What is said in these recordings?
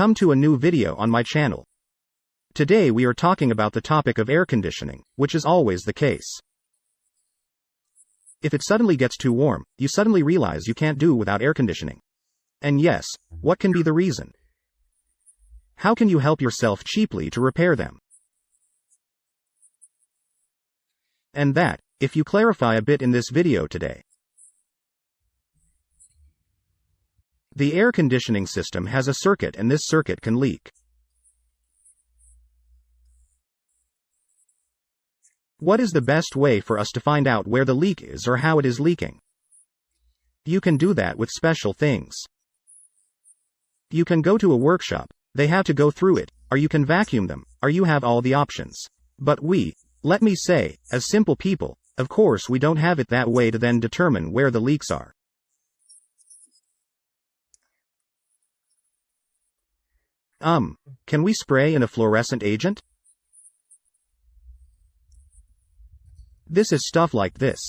Welcome to a new video on my channel. Today we are talking about the topic of air conditioning, which is always the case. If it suddenly gets too warm, you suddenly realize you can't do without air conditioning. And yes, what can be the reason? How can you help yourself cheaply to repair them? And that, if you clarify a bit in this video today. The air conditioning system has a circuit and this circuit can leak. What is the best way for us to find out where the leak is or how it is leaking? You can do that with special things. You can go to a workshop, they have to go through it, or you can vacuum them, or you have all the options. But let me say, as simple people, of course we don't have it that way to then determine where the leaks are. Can we spray in a fluorescent agent? This is stuff like this.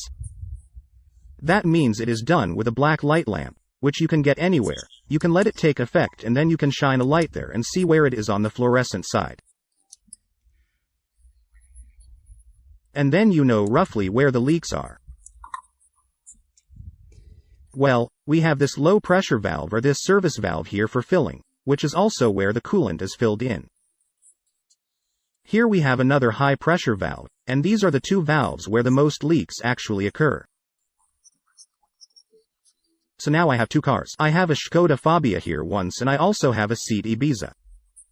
That means it is done with a black light lamp, which you can get anywhere. You can let it take effect and then you can shine a light there and see where it is on the fluorescent side. And then you know roughly where the leaks are. Well, we have this low pressure valve or this service valve here for filling, which is also where the coolant is filled in. Here we have another high pressure valve, and these are the two valves where the most leaks actually occur. So now I have two cars. I have a Skoda Fabia here once and I also have a Seat Ibiza.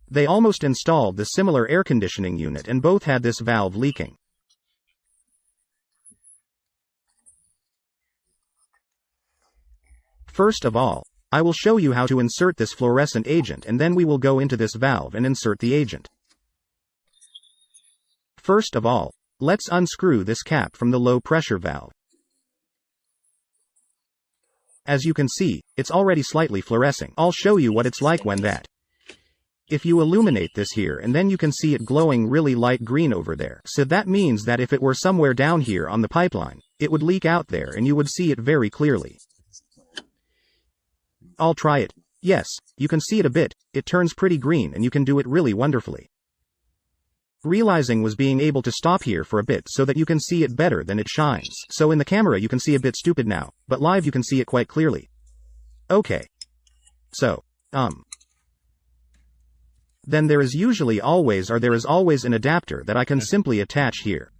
They almost installed the similar air conditioning unit and both had this valve leaking. First of all, I will show you how to insert this fluorescent agent and then we will go into this valve and insert the agent. First of all, let's unscrew this cap from the low pressure valve. As you can see, it's already slightly fluorescing. I'll show you what it's like when that. If you illuminate this here and then you can see it glowing really light green over there. So that means that if it were somewhere down here on the pipeline, it would leak out there and you would see it very clearly. I'll try it. Yes, you can see it a bit, it turns pretty green and you can do it really wonderfully. Realizing was being able to stop here for a bit so that you can see it better than it shines. So in the camera you can see a bit stupid now, but live you can see it quite clearly. Okay. So, then there is always an adapter that I can simply attach here.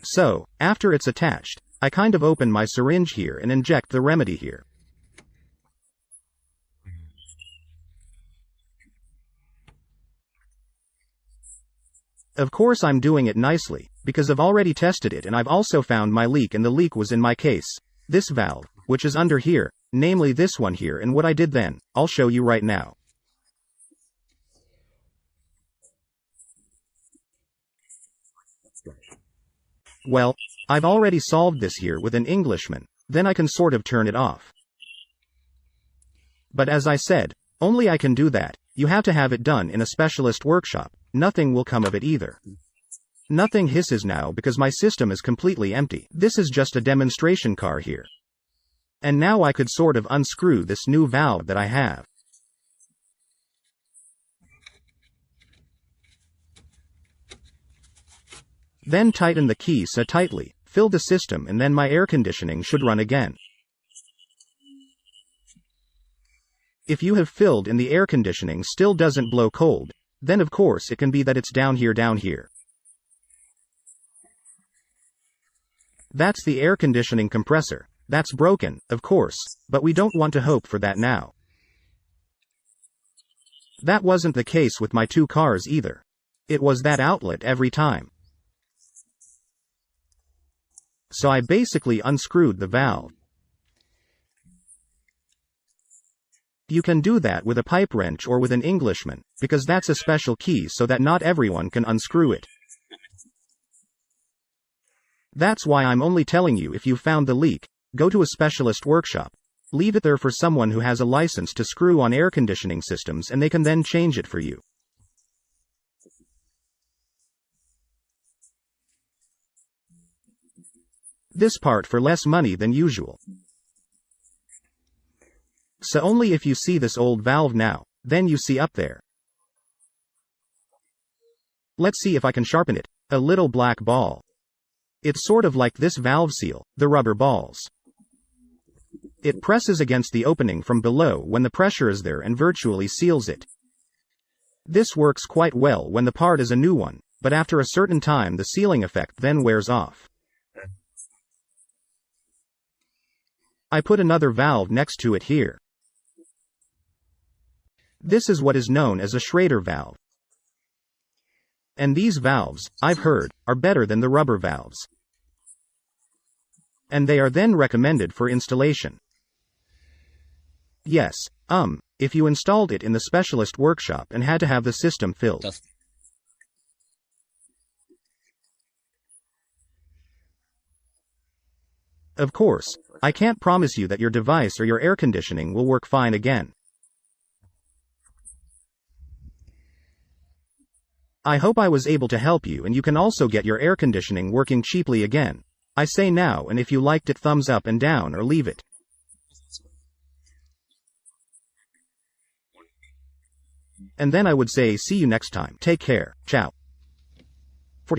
So, after it's attached, I kind of open my syringe here and inject the remedy here. Of course I'm doing it nicely, because I've already tested it and I've also found my leak and the leak was in my case. This valve, which is under here, namely this one here, and what I did then, I'll show you right now. Well, I've already solved this here with an Englishman, then I can sort of turn it off. But as I said, only I can do that, you have to have it done in a specialist workshop, nothing will come of it either. Nothing hisses now because my system is completely empty. This is just a demonstration car here. And now I could sort of unscrew this new valve that I have. Then tighten the key so tightly, fill the system and then my air conditioning should run again. If you have filled and the air conditioning still doesn't blow cold, then of course it can be that it's down here. That's the air conditioning compressor. That's broken, of course, but we don't want to hope for that now. That wasn't the case with my two cars either. It was that outlet every time. So I basically unscrewed the valve. You can do that with a pipe wrench or with an Englishman, because that's a special key so that not everyone can unscrew it. That's why I'm only telling you if you found the leak, go to a specialist workshop. Leave it there for someone who has a license to screw on air conditioning systems and they can then change it for you. This part for less money than usual. So only if you see this old valve now, then you see up there. Let's see if I can sharpen it. A little black ball. It's sort of like this valve seal, the rubber balls. It presses against the opening from below when the pressure is there and virtually seals it. This works quite well when the part is a new one, but after a certain time the sealing effect then wears off. I put another valve next to it here. This is what is known as a Schrader valve. And these valves, I've heard, are better than the rubber valves. And they are then recommended for installation. Yes, if you installed it in the specialist workshop and had to have the system filled. Of course, I can't promise you that your device or your air conditioning will work fine again. I hope I was able to help you, and you can also get your air conditioning working cheaply again. I say now, and if you liked it, thumbs up and down or leave it. And then I would say see you next time. Take care. Ciao.